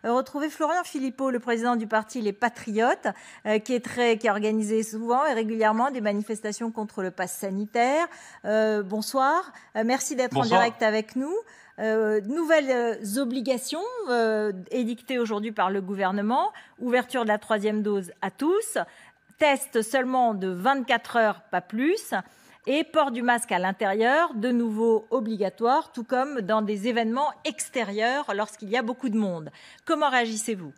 retrouver Florian Philippot, le président du parti Les Patriotes, qui a organisé souvent et régulièrement des manifestations contre le pass sanitaire. Bonsoir, merci d'être en direct avec nous. Nouvelles obligations édictées aujourd'hui par le gouvernement, ouverture de la 3e dose à tous, test seulement de 24 heures, pas plus, et port du masque à l'intérieur, de nouveau obligatoire, tout comme dans des événements extérieurs lorsqu'il y a beaucoup de monde. Comment réagissez-vous?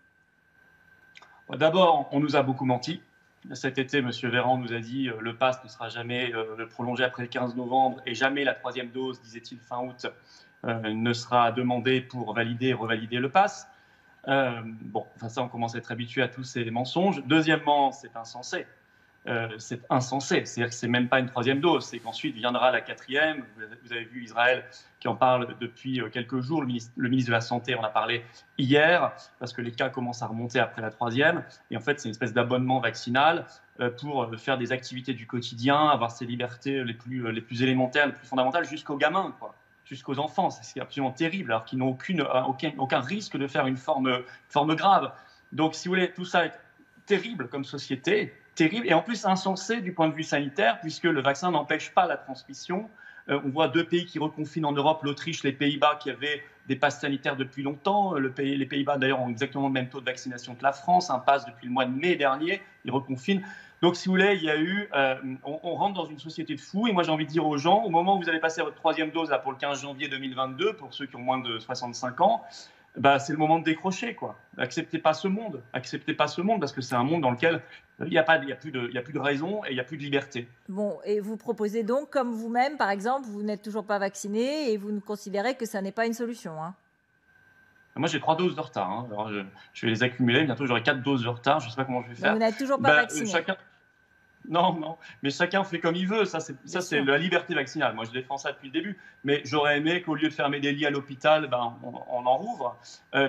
D'abord, on nous a beaucoup menti. Cet été, M. Véran nous a dit le pass ne sera jamais prolongé après le 15 novembre et jamais la 3e dose, disait-il fin août, ne sera demandée pour valider et revalider le pass. Ça, on commence à être habitué à tous ces mensonges. Deuxièmement, c'est insensé. C'est-à-dire que c'est même pas une 3e dose, c'est qu'ensuite viendra la 4e. Vous avez vu Israël qui en parle depuis quelques jours. Le ministre de la Santé en a parlé hier, parce que les cas commencent à remonter après la 3e. Et en fait, c'est une espèce d'abonnement vaccinal pour faire des activités du quotidien, avoir ses libertés les plus élémentaires, les plus fondamentales, jusqu'aux gamins, jusqu'aux enfants. C'est absolument terrible, alors qu'ils n'ont aucun risque de faire une forme grave. Donc, si vous voulez, tout ça est terrible comme société, terrible, et en plus insensé du point de vue sanitaire, puisque le vaccin n'empêche pas la transmission. On voit 2 pays qui reconfinent en Europe, l'Autriche, les Pays-Bas, qui avaient des passes sanitaires depuis longtemps. Les Pays-Bas, d'ailleurs, ont exactement le même taux de vaccination que la France, un pass depuis le mois de mai dernier, ils reconfinent. Donc, si vous voulez, il y a eu, on rentre dans une société de fous, et moi j'ai envie de dire aux gens, au moment où vous allez passer votre 3e dose là, pour le 15 janvier 2022, pour ceux qui ont moins de 65 ans, c'est le moment de décrocher, Acceptez pas ce monde, parce que c'est un monde dans lequel il n'y a plus de raison et il n'y a plus de liberté. Bon, et vous proposez donc, comme vous-même, par exemple, vous n'êtes toujours pas vacciné et vous ne considérez que ça n'est pas une solution, Moi, j'ai 3 doses de retard. Alors, je vais les accumuler. Bientôt, j'aurai 4 doses de retard. Je ne sais pas comment je vais faire. Donc, vous n'êtes toujours pas vacciné. Non, mais chacun fait comme il veut. Ça, c'est la liberté vaccinale. Moi, je défends ça depuis le début. Mais j'aurais aimé qu'au lieu de fermer des lits à l'hôpital, on en rouvre,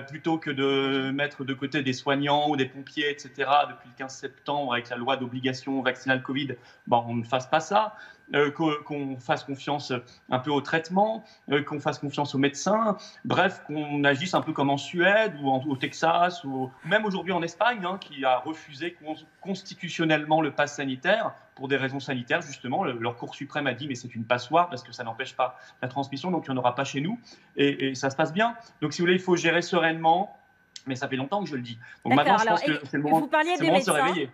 plutôt que de mettre de côté des soignants ou des pompiers, etc. Depuis le 15 septembre, avec la loi d'obligation vaccinale Covid, on ne fasse pas ça. Qu'on fasse confiance un peu au traitement, qu'on fasse confiance aux médecins, bref, qu'on agisse un peu comme en Suède ou au Texas, ou même aujourd'hui en Espagne, qui a refusé constitutionnellement le pass sanitaire pour des raisons sanitaires, justement. Leur Cour suprême a dit mais c'est une passoire parce que ça n'empêche pas la transmission, donc il n'y en aura pas chez nous, et ça se passe bien. Donc si vous voulez, il faut gérer sereinement, mais ça fait longtemps que je le dis. Donc maintenant, je pense que c'est le moment de se réveiller.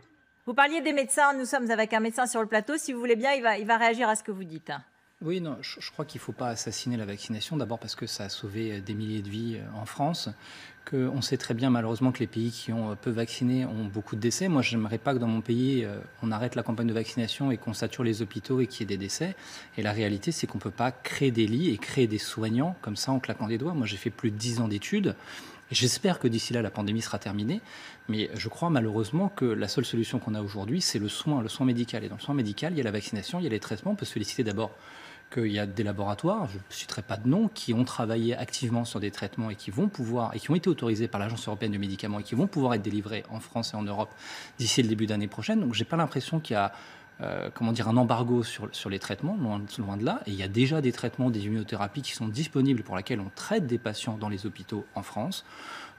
Vous parliez des médecins, nous sommes avec un médecin sur le plateau. Si vous voulez bien, il va réagir à ce que vous dites. Oui, non, je crois qu'il ne faut pas assassiner la vaccination. D'abord parce que ça a sauvé des milliers de vies en France. On sait très bien malheureusement que les pays qui ont peu vacciné ont beaucoup de décès. Moi, je n'aimerais pas que dans mon pays, on arrête la campagne de vaccination et qu'on sature les hôpitaux et qu'il y ait des décès. Et la réalité, c'est qu'on ne peut pas créer des lits et créer des soignants comme ça en claquant des doigts. Moi, j'ai fait plus de 10 ans d'études. J'espère que d'ici là, la pandémie sera terminée, mais je crois malheureusement que la seule solution qu'on a aujourd'hui, c'est le soin médical. Et dans le soin médical, il y a la vaccination, il y a les traitements. On peut se féliciter d'abord qu'il y a des laboratoires, je ne citerai pas de nom, qui ont travaillé activement sur des traitements et qui ont été autorisés par l'Agence européenne du médicament et qui vont pouvoir être délivrés en France et en Europe d'ici le début d'année prochaine. Donc je n'ai pas l'impression qu'il y a un embargo sur les traitements, loin de là. Et il y a déjà des traitements, des immunothérapies qui sont disponibles pour lesquelles on traite des patients dans les hôpitaux en France.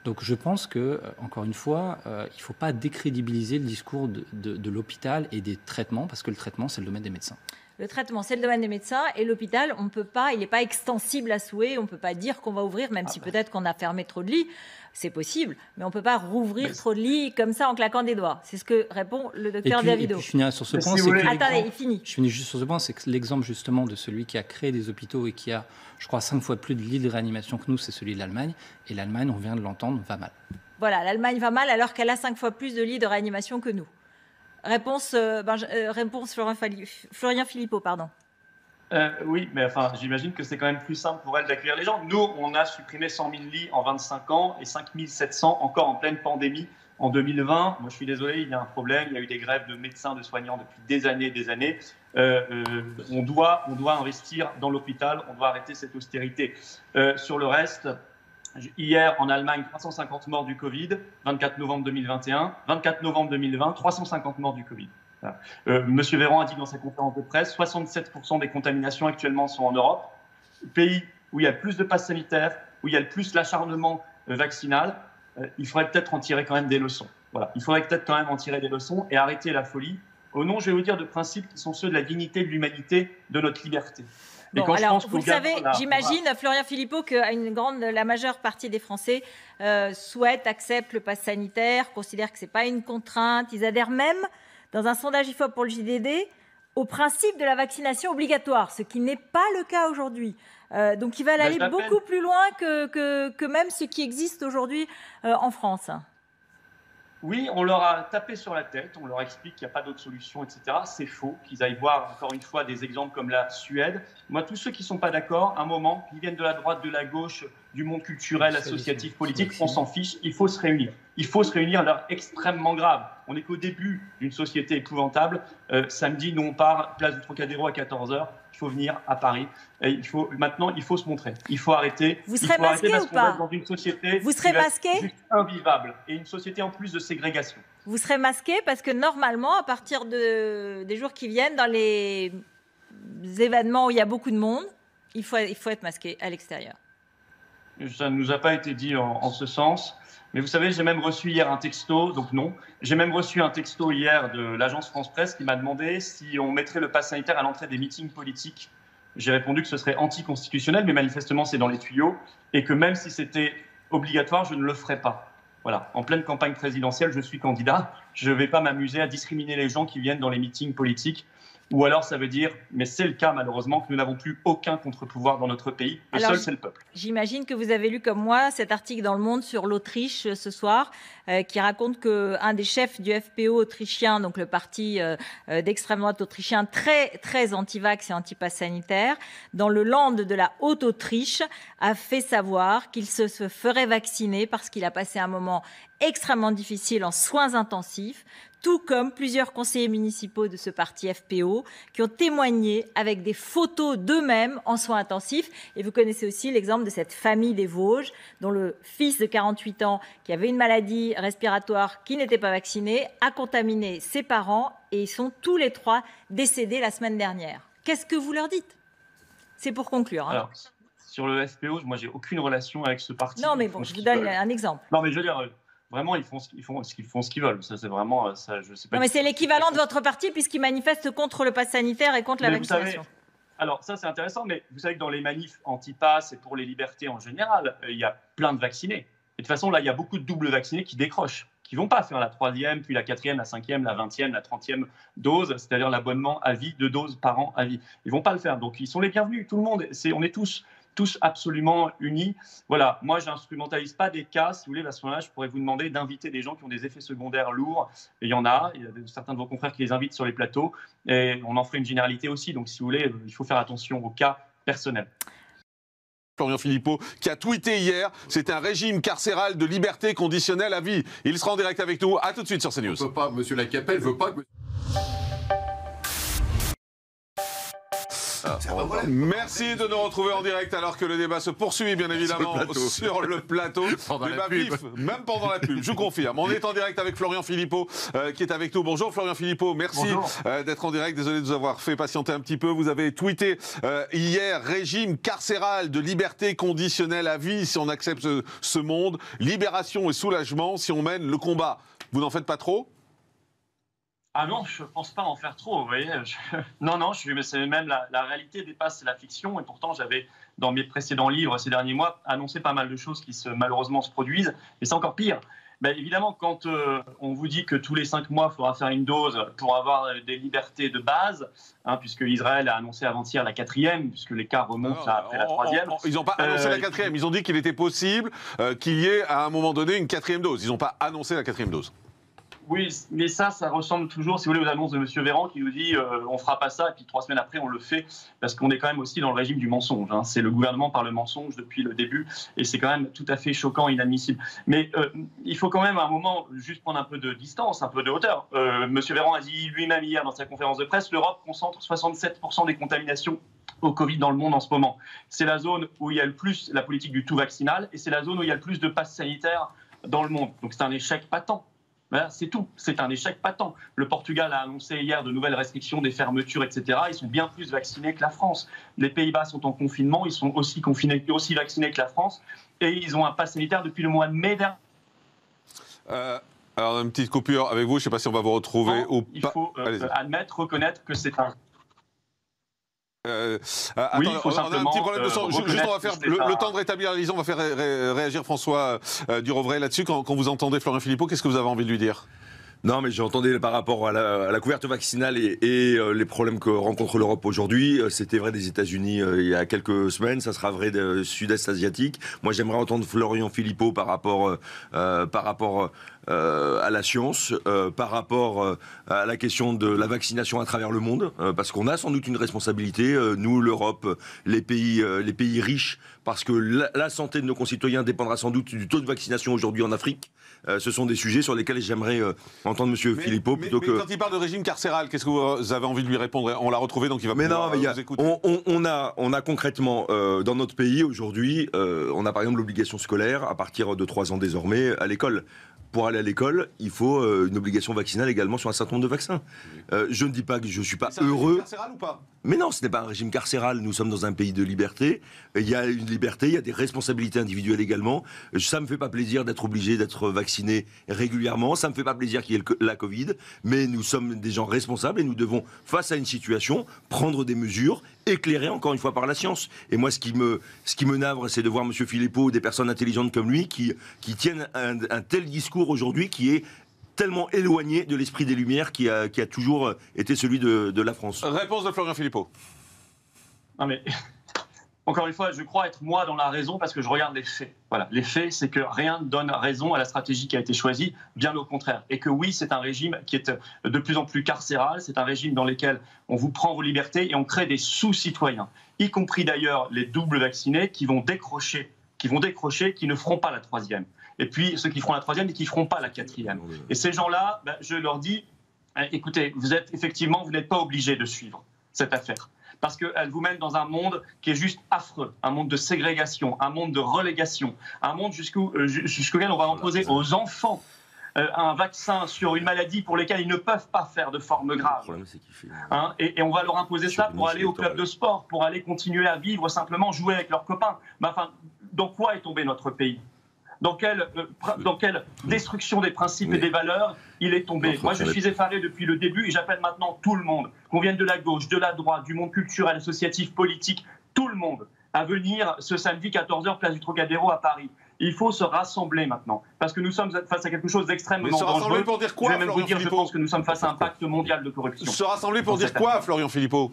Donc je pense que, encore une fois, il ne faut pas décrédibiliser le discours de l'hôpital et des traitements, parce que le traitement, c'est le domaine des médecins. Le traitement, c'est le domaine des médecins, et l'hôpital, on ne peut pas, il n'est pas extensible à souhait, on ne peut pas dire qu'on va ouvrir, même si peut-être qu'on a fermé trop de lits, c'est possible, mais on ne peut pas rouvrir trop de lits comme ça en claquant des doigts. C'est ce que répond le docteur Davido. Et puis je finirai sur ce point. Attendez, il finit. Je finis juste sur ce point, c'est que l'exemple justement de celui qui a créé des hôpitaux et qui a, je crois, 5 fois plus de lits de réanimation que nous, c'est celui de l'Allemagne. Et l'Allemagne, on vient de l'entendre, va mal. Voilà, l'Allemagne va mal alors qu'elle a 5 fois plus de lits de réanimation que nous. Réponse Florian Philippot, pardon. Oui, mais j'imagine que c'est quand même plus simple pour elle d'accueillir les gens. Nous, on a supprimé 100 000 lits en 25 ans et 5 700 encore en pleine pandémie en 2020. Moi, je suis désolé, il y a un problème. Il y a eu des grèves de médecins, de soignants depuis des années. On doit investir dans l'hôpital. On doit arrêter cette austérité. Sur le reste, hier, en Allemagne, 350 morts du Covid, 24 novembre 2021. 24 novembre 2020, 350 morts du Covid. Voilà. Monsieur Véran a dit dans sa conférence de presse, 67% des contaminations actuellement sont en Europe. Pays où il y a le plus de passes sanitaires, où il y a le plus l'acharnement vaccinal. il faudrait peut-être en tirer quand même des leçons. Voilà, il faudrait peut-être quand même en tirer des leçons et arrêter la folie au nom, je vais vous dire, de principes qui sont ceux de la dignité, de l'humanité, de notre liberté. Bon, alors, vous le savez, j'imagine, Florian Philippot, que la majeure partie des Français souhaitent, acceptent le pass sanitaire, considèrent que ce n'est pas une contrainte. Ils adhèrent même, dans un sondage IFOP pour le JDD, au principe de la vaccination obligatoire, ce qui n'est pas le cas aujourd'hui. Donc, ils veulent aller beaucoup plus loin que même ce qui existe aujourd'hui en France. Oui, on leur a tapé sur la tête, on leur explique qu'il n'y a pas d'autre solution, etc. C'est faux, qu'ils aillent voir encore une fois des exemples comme la Suède. Moi, tous ceux qui ne sont pas d'accord, un moment, qu'ils viennent de la droite, de la gauche, du monde culturel, associatif, politique, on s'en fiche, il faut se réunir. Il faut se réunir à l'heure extrêmement grave. On n'est qu'au début d'une société épouvantable. Samedi, nous on part, place du Trocadéro à 14h. Il faut venir à Paris. Et maintenant, il faut se montrer. Il faut arrêter. Vous serez masqué ou pas? Dans une société vous serez masqué? Juste invivable. Et une société en plus de ségrégation. Vous serez masqué parce que normalement, à partir des jours qui viennent, dans les événements où il y a beaucoup de monde, il faut être masqué à l'extérieur. Ça ne nous a pas été dit en ce sens. Mais vous savez, j'ai même reçu hier un texto, donc non. J'ai même reçu un texto hier de l'agence France Presse qui m'a demandé si on mettrait le pass sanitaire à l'entrée des meetings politiques. J'ai répondu que ce serait anticonstitutionnel, mais manifestement c'est dans les tuyaux, et que même si c'était obligatoire, je ne le ferais pas. Voilà, en pleine campagne présidentielle, je suis candidat. Je ne vais pas m'amuser à discriminer les gens qui viennent dans les meetings politiques. Ou alors ça veut dire, mais c'est le cas malheureusement, que nous n'avons plus aucun contre-pouvoir dans notre pays. Le seul, c'est le peuple. J'imagine que vous avez lu comme moi cet article dans Le Monde sur l'Autriche ce soir, qui raconte qu'un des chefs du FPÖ autrichien, donc le parti d'extrême droite autrichien, très, très anti-vax et anti-pass sanitaire, dans le Land de la Haute-Autriche, a fait savoir qu'il se ferait vacciner parce qu'il a passé un moment extrêmement difficile en soins intensifs, tout comme plusieurs conseillers municipaux de ce parti FPO qui ont témoigné avec des photos d'eux-mêmes en soins intensifs. Et vous connaissez aussi l'exemple de cette famille des Vosges, dont le fils de 48 ans, qui avait une maladie respiratoire, qui n'était pas vacciné, a contaminé ses parents et ils sont tous les trois décédés la semaine dernière. Qu'est-ce que vous leur dites? C'est pour conclure. Hein. Alors, sur le FPO, moi, j'ai aucune relation avec ce parti. Non, mais bon, je vous donne un exemple. Non, mais je veux dire... Vraiment, ils font ce qu'ils veulent. Ça, c'est vraiment, ça, je sais pas. Non, mais c'est l'équivalent de votre parti puisqu'ils manifestent contre le pass sanitaire et contre la vaccination. Savez, alors ça, c'est intéressant, mais vous savez que dans les manifs anti-pass et pour les libertés en général, il y a plein de vaccinés. Et de toute façon, là, il y a beaucoup de doubles vaccinés qui décrochent, qui ne vont pas faire la 3e, puis la 4e, la 5e, la 20e, la 30e dose, c'est-à-dire l'abonnement à vie, 2 doses par an à vie. Ils ne vont pas le faire. Donc, ils sont les bienvenus. Tout le monde, on est tous absolument unis. Voilà, moi, je n'instrumentalise pas des cas. Si vous voulez, à ce moment-là, je pourrais vous demander d'inviter des gens qui ont des effets secondaires lourds. Et il y a certains de vos confrères qui les invitent sur les plateaux. Et on en ferait une généralité aussi. Donc, si vous voulez, il faut faire attention aux cas personnels. Florian Philippot, qui a tweeté hier, c'est un régime carcéral de liberté conditionnelle à vie. Il sera en direct avec nous. À tout de suite sur CNews. On peut pas, monsieur Lacapelle veut pas que... Merci de nous retrouver en direct alors que le débat se poursuit bien évidemment sur le plateau. Même pendant la pub, je vous confirme. On est en direct avec Florian Philippot qui est avec nous. Bonjour Florian Philippot, merci d'être en direct. Désolé de vous avoir fait patienter un petit peu. Vous avez tweeté hier, régime carcéral de liberté conditionnelle à vie si on accepte ce monde, libération et soulagement si on mène le combat. Vous n'en faites pas trop ? Ah non, je ne pense pas en faire trop, vous voyez. Non, c'est même la réalité dépasse la fiction. Et pourtant, j'avais, dans mes précédents livres ces derniers mois, annoncé pas mal de choses qui malheureusement se produisent. Mais c'est encore pire. Ben, évidemment, quand on vous dit que tous les 5 mois, il faudra faire une dose pour avoir des libertés de base, puisque Israël a annoncé avant-hier la 4e, puisque l'écart remonte après la 3e. Ils n'ont pas annoncé la 4e. Ils ont dit qu'il était possible qu'il y ait à un moment donné une 4e dose. Ils n'ont pas annoncé la 4e dose. Oui, mais ça ressemble toujours, si vous voulez, aux annonces de M. Véran qui nous dit on fera pas ça, et puis 3 semaines après, on le fait, parce qu'on est quand même aussi dans le régime du mensonge. C'est le gouvernement par le mensonge depuis le début, et c'est quand même tout à fait choquant, inadmissible. Mais il faut quand même à un moment juste prendre un peu de distance, un peu de hauteur. M. Véran a dit lui-même hier dans sa conférence de presse, l'Europe concentre 67% des contaminations au Covid dans le monde en ce moment. C'est la zone où il y a le plus la politique du tout vaccinal, et c'est la zone où il y a le plus de passes sanitaires dans le monde. Donc c'est un échec patent. Voilà, c'est tout, c'est un échec patent. Le Portugal a annoncé hier de nouvelles restrictions, des fermetures, etc. Ils sont bien plus vaccinés que la France. Les Pays-Bas sont en confinement, ils sont aussi vaccinés que la France. Et ils ont un pass sanitaire depuis le mois de mai dernier. Alors, une petite coupure avec vous, je ne sais pas si on va vous retrouver ou il pas. faut admettre, reconnaître que c'est un... Attendez, on a un petit problème de son. Juste, on va faire le temps de rétablir la liaison. On va faire réagir François Durovray là-dessus. Quand vous entendez Florian Philippot, qu'est-ce que vous avez envie de lui dire ? Non, mais j'entendais par rapport à la couverture vaccinale et les problèmes que rencontre l'Europe aujourd'hui. C'était vrai des États-Unis il y a quelques semaines, ça sera vrai du Sud-Est asiatique. Moi, j'aimerais entendre Florian Philippot par rapport à la science, par rapport à la question de la vaccination à travers le monde, parce qu'on a sans doute une responsabilité, nous, l'Europe, les pays riches, parce que la santé de nos concitoyens dépendra sans doute du taux de vaccination aujourd'hui en Afrique. Ce sont des sujets sur lesquels j'aimerais entendre M. Philippot plutôt que... Mais quand il parle de régime carcéral, qu'est-ce que vous avez envie de lui répondre ? On l'a retrouvé, donc il va pouvoir vous écouter. On a concrètement, dans notre pays aujourd'hui, on a par exemple l'obligation scolaire à partir de 3 ans désormais à l'école. Pour aller à l'école, il faut une obligation vaccinale également sur un certain nombre de vaccins. Je ne dis pas que je ne suis pas heureux. C'est un régime carcéral ou pas ? Mais non, ce n'est pas un régime carcéral. Nous sommes dans un pays de liberté. Il y a une liberté, il y a des responsabilités individuelles également. Ça ne me fait pas plaisir d'être obligé d'être vacciné régulièrement. Ça ne me fait pas plaisir qu'il y ait la Covid. Mais nous sommes des gens responsables et nous devons, face à une situation, prendre des mesures éclairées encore une fois par la science. Et moi, ce qui me navre, c'est de voir M. Philippot, des personnes intelligentes comme lui, qui tiennent un tel discours aujourd'hui qui est tellement éloigné de l'esprit des Lumières qui a toujours été celui de la France. Réponse de Florian Philippot. Non mais, encore une fois, je crois être moi dans la raison parce que je regarde les faits. Voilà, les faits, c'est que rien ne donne raison à la stratégie qui a été choisie, bien au contraire. Et que oui, c'est un régime qui est de plus en plus carcéral, c'est un régime dans lequel on vous prend vos libertés et on crée des sous-citoyens, y compris d'ailleurs les doubles vaccinés qui vont décrocher, qui ne feront pas la 3e. Et puis ceux qui feront la 3e et qui ne feront pas la 4e. Et ces gens-là, je leur dis, écoutez, vous n'êtes pas obligés de suivre cette affaire. Parce qu'elle vous mène dans un monde qui est juste affreux, un monde de ségrégation, un monde de relégation, un monde jusqu'auquel on va imposer aux enfants un vaccin sur une maladie pour laquelle ils ne peuvent pas faire de forme grave. Et on va leur imposer ça pour aller au club de sport, pour aller continuer à vivre, simplement jouer avec leurs copains. Mais enfin, dans quoi est tombé notre pays ? Dans quelle destruction des principes et des valeurs il est tombé. Moi, je suis effaré depuis le début et j'appelle maintenant tout le monde, qu'on vienne de la gauche, de la droite, du monde culturel, associatif, politique, tout le monde, à venir ce samedi 14h, place du Trocadéro à Paris. Il faut se rassembler maintenant, parce que nous sommes face à quelque chose d'extrêmement dangereux. Se rassembler pour dire quoi, Florian Philippot ? Je pense que nous sommes face à un pacte mondial de corruption. Se rassembler pour dire quoi, Florian Philippot ?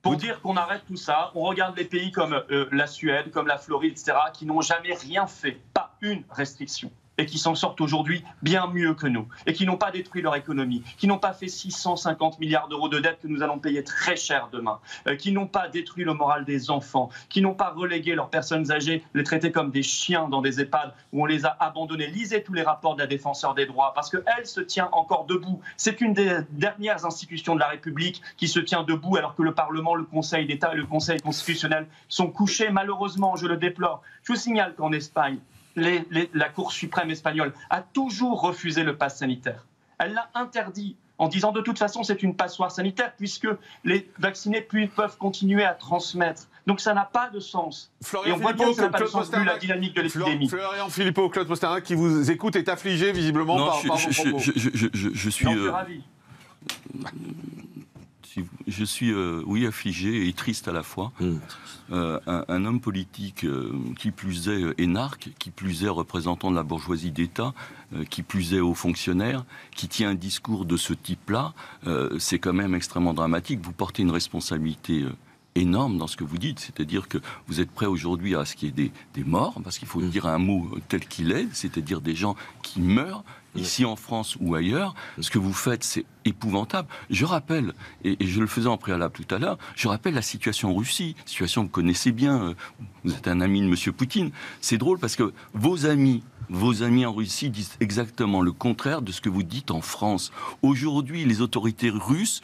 Pour dire qu'on arrête tout ça, on regarde les pays comme la Suède, comme la Floride, etc., qui n'ont jamais rien fait, pas une restriction, et qui s'en sortent aujourd'hui bien mieux que nous, et qui n'ont pas détruit leur économie, qui n'ont pas fait 650 milliards d'euros de dettes que nous allons payer très cher demain, qui n'ont pas détruit le moral des enfants, qui n'ont pas relégué leurs personnes âgées, les traiter comme des chiens dans des EHPAD où on les a abandonnés. Lisez tous les rapports de la Défenseure des droits, parce qu'elle se tient encore debout. C'est une des dernières institutions de la République qui se tient debout, alors que le Parlement, le Conseil d'État et le Conseil constitutionnel sont couchés, malheureusement, je le déplore. Je vous signale qu'en Espagne, la Cour suprême espagnole a toujours refusé le pass sanitaire. Elle l'a interdit en disant de toute façon c'est une passoire sanitaire puisque les vaccinés peuvent continuer à transmettre. Donc ça n'a pas de sens. Florian Et on voit bien que ça n'a pas de sens vu la Posternak, dynamique de l'épidémie. Florian Philippot, Claude Posternak qui vous écoute est affligé visiblement par vos propos. Je suis ravi. Je suis, oui, affligé et triste à la fois. Un homme politique qui plus est énarque, qui plus est représentant de la bourgeoisie d'État, qui plus est haut fonctionnaire, qui tient un discours de ce type-là, c'est quand même extrêmement dramatique. Vous portez une responsabilité énorme dans ce que vous dites, c'est-à-dire que vous êtes prêt aujourd'hui à ce qu'il y ait des morts, parce qu'il faut dire un mot tel qu'il est, c'est-à-dire des gens qui meurent, ici en France ou ailleurs. Ce que vous faites, c'est épouvantable. Je rappelle, et je le faisais en préalable tout à l'heure, je rappelle la situation en Russie, situation que vous connaissez bien, vous êtes un ami de M. Poutine. C'est drôle parce que vos amis en Russie disent exactement le contraire de ce que vous dites en France. Aujourd'hui, les autorités russes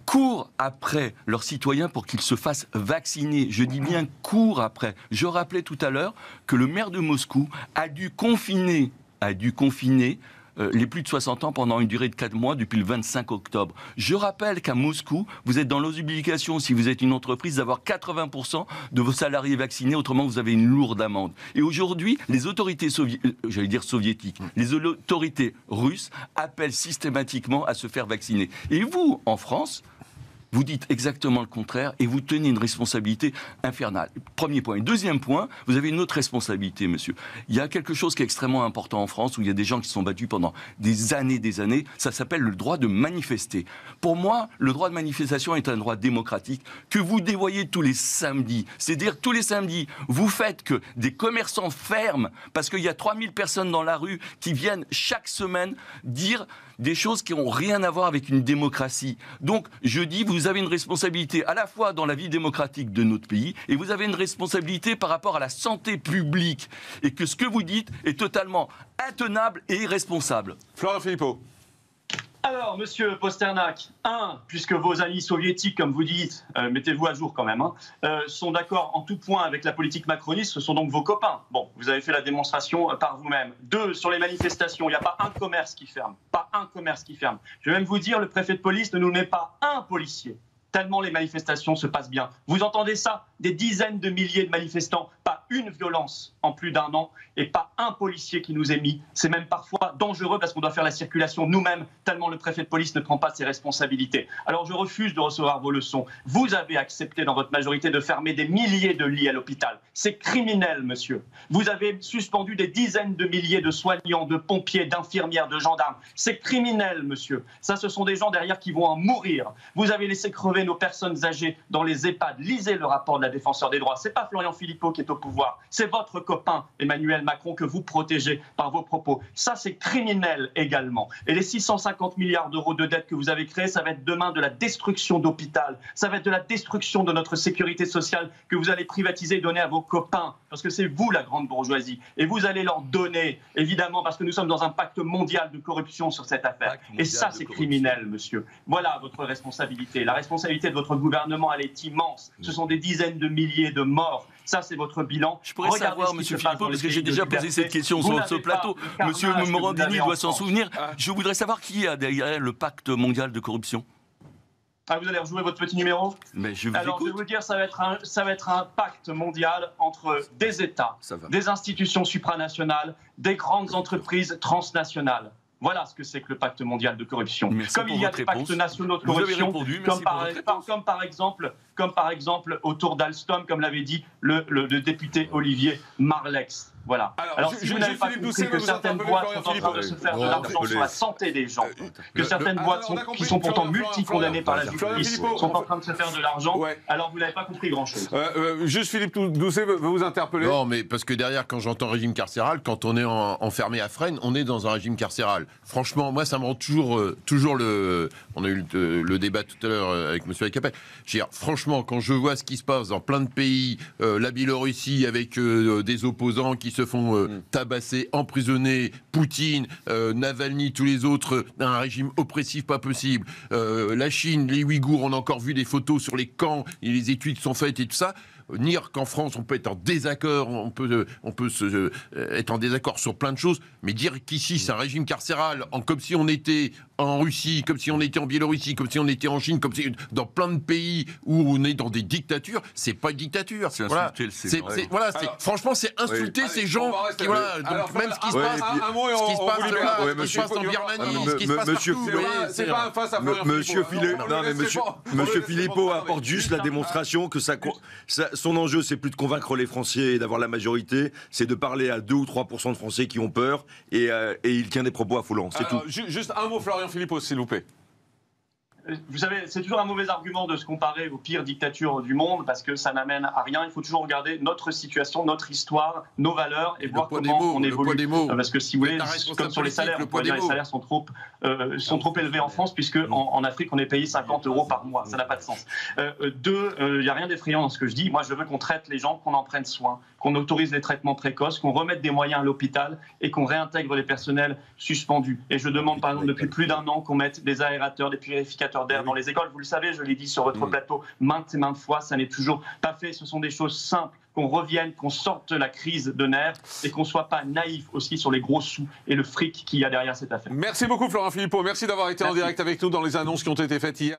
courent après leurs citoyens pour qu'ils se fassent vacciner. Je dis bien courent après. Je rappelais tout à l'heure que le maire de Moscou a dû confiner les plus de 60 ans pendant une durée de 4 mois depuis le 25 octobre. Je rappelle qu'à Moscou, vous êtes dans l'obligation, si vous êtes une entreprise, d'avoir 80% de vos salariés vaccinés, autrement vous avez une lourde amende. Et aujourd'hui, les autorités soviétiques, les autorités russes appellent systématiquement à se faire vacciner. Et vous, en France, vous dites exactement le contraire et vous tenez une responsabilité infernale. Premier point. Et deuxième point, vous avez une autre responsabilité, monsieur. Il y a quelque chose qui est extrêmement important en France où il y a des gens qui se sont battus pendant des années, ça s'appelle le droit de manifester. Pour moi, le droit de manifestation est un droit démocratique que vous dévoyez tous les samedis. C'est-à-dire tous les samedis, vous faites que des commerçants ferment parce qu'il y a 3000 personnes dans la rue qui viennent chaque semaine dire des choses qui n'ont rien à voir avec une démocratie. Donc, je dis, vous avez une responsabilité à la fois dans la vie démocratique de notre pays et vous avez une responsabilité par rapport à la santé publique et que ce que vous dites est totalement intenable et irresponsable. Florian Philippot. Alors, monsieur Pasternak, puisque vos amis soviétiques, comme vous dites, mettez-vous à jour quand même, sont d'accord en tout point avec la politique macroniste, ce sont donc vos copains. Bon, vous avez fait la démonstration par vous-même. 2, sur les manifestations, il n'y a pas un commerce qui ferme. Pas un commerce qui ferme. Je vais même vous dire, le préfet de police ne nous met pas un policier. Tellement les manifestations se passent bien. Vous entendez ça? Des dizaines de milliers de manifestants, pas une violence en plus d'1 an et pas un policier qui nous est mis. C'est même parfois dangereux parce qu'on doit faire la circulation nous-mêmes, tellement le préfet de police ne prend pas ses responsabilités. Alors je refuse de recevoir vos leçons. Vous avez accepté dans votre majorité de fermer des milliers de lits à l'hôpital. C'est criminel, monsieur. Vous avez suspendu des dizaines de milliers de soignants, de pompiers, d'infirmières, de gendarmes. C'est criminel, monsieur. Ça, ce sont des gens derrière qui vont en mourir. Vous avez laissé crever nos personnes âgées dans les EHPAD. Lisez le rapport de la Défenseure des droits. C'est pas Florian Philippot qui est au pouvoir. C'est votre copain Emmanuel Macron que vous protégez par vos propos. Ça, c'est criminel également. Et les 650 milliards d'euros de dettes que vous avez créés, ça va être demain de la destruction d'hôpital. Ça va être de la destruction de notre sécurité sociale que vous allez privatiser et donner à vos copains. Parce que c'est vous, la grande bourgeoisie. Et vous allez leur donner, évidemment, parce que nous sommes dans un pacte mondial de corruption sur cette affaire. Et ça, c'est criminel, monsieur. Voilà votre responsabilité. La responsabilité de votre gouvernement, elle est immense. Ce sont des dizaines de milliers de morts. Ça, c'est votre bilan. Je pourrais savoir, monsieur Philippot, parce que j'ai déjà posé cette question sur ce plateau. Monsieur Morandini doit s'en souvenir. Je voudrais savoir qui a derrière le pacte mondial de corruption. Vous allez rejouer votre petit numéro? Mais je vous Alors, écoute. je vais vous dire, ça va être un pacte mondial entre des États, des institutions supranationales, des grandes entreprises transnationales. Voilà ce que c'est que le pacte mondial de corruption. Merci comme il y a des pactes nationaux de corruption, comme par exemple autour d'Alstom, comme l'avait dit le député Olivier Marlex. Voilà. Alors si vous n'avez pas compris que certaines boîtes sont en train de se faire de l'argent sur la santé des gens, que certaines boîtes qui sont pourtant multi-condamnées par la justice sont en train de se faire de l'argent, alors vous n'avez pas compris grand-chose. Juste Philippe Doucet veut vous interpeller. Non, mais parce que derrière, quand j'entends régime carcéral, quand on est enfermé à Fresnes, on est dans un régime carcéral. Franchement, moi, ça me rend toujours le... On a eu le débat tout à l'heure avec M. Capel. Je veux dire, franchement, quand je vois ce qui se passe dans plein de pays, la Biélorussie avec des opposants qui se font tabasser, emprisonner, Poutine, Navalny, tous les autres, un régime oppressif pas possible. La Chine, les Ouïghours, on a encore vu des photos sur les camps, et les études qui sont faites et tout ça. Dire qu'en France, on peut être en désaccord, on peut être en désaccord sur plein de choses, mais dire qu'ici, c'est un régime carcéral, comme si on était en Russie, comme si on était en Biélorussie, comme si on était en Chine, comme si dans plein de pays où on est dans des dictatures, c'est pas une dictature. C'est voilà. Franchement, c'est insulter ces gens qui, voilà, donc même ce qui se passe, ce qui se passe en Birmanie, ce qui se passe partout. C'est pas un face à Florian Monsieur Philippot apporte juste la démonstration que son enjeu, c'est plus de convaincre les Français et d'avoir la majorité, c'est de parler à 2 ou 3% de Français qui ont peur et il tient des propos affolants, c'est tout. Juste un mot, Florian Philippot, s'il vous plaît. Vous savez, c'est toujours un mauvais argument de se comparer aux pires dictatures du monde parce que ça n'amène à rien. Il faut toujours regarder notre situation, notre histoire, nos valeurs et voir comment on évolue. Parce que si vous voulez, comme sur les salaires, les salaires sont trop élevés en France puisque en Afrique, on est payé 50 € par mois. Ça n'a pas de sens. Il n'y a rien d'effrayant dans ce que je dis. Moi, je veux qu'on traite les gens, qu'on en prenne soin, qu'on autorise les traitements précoces, qu'on remette des moyens à l'hôpital et qu'on réintègre les personnels suspendus. Et je demande par exemple depuis plus d'1 an qu'on mette des aérateurs, des purificateurs d'air dans les écoles. Vous le savez, je l'ai dit sur votre plateau maintes et maintes fois, ça n'est toujours pas fait. Ce sont des choses simples, qu'on revienne, qu'on sorte de la crise de nerfs et qu'on ne soit pas naïf aussi sur les gros sous et le fric qu'il y a derrière cette affaire. Merci beaucoup Florian Philippot, merci d'avoir été en direct avec nous dans les annonces qui ont été faites hier.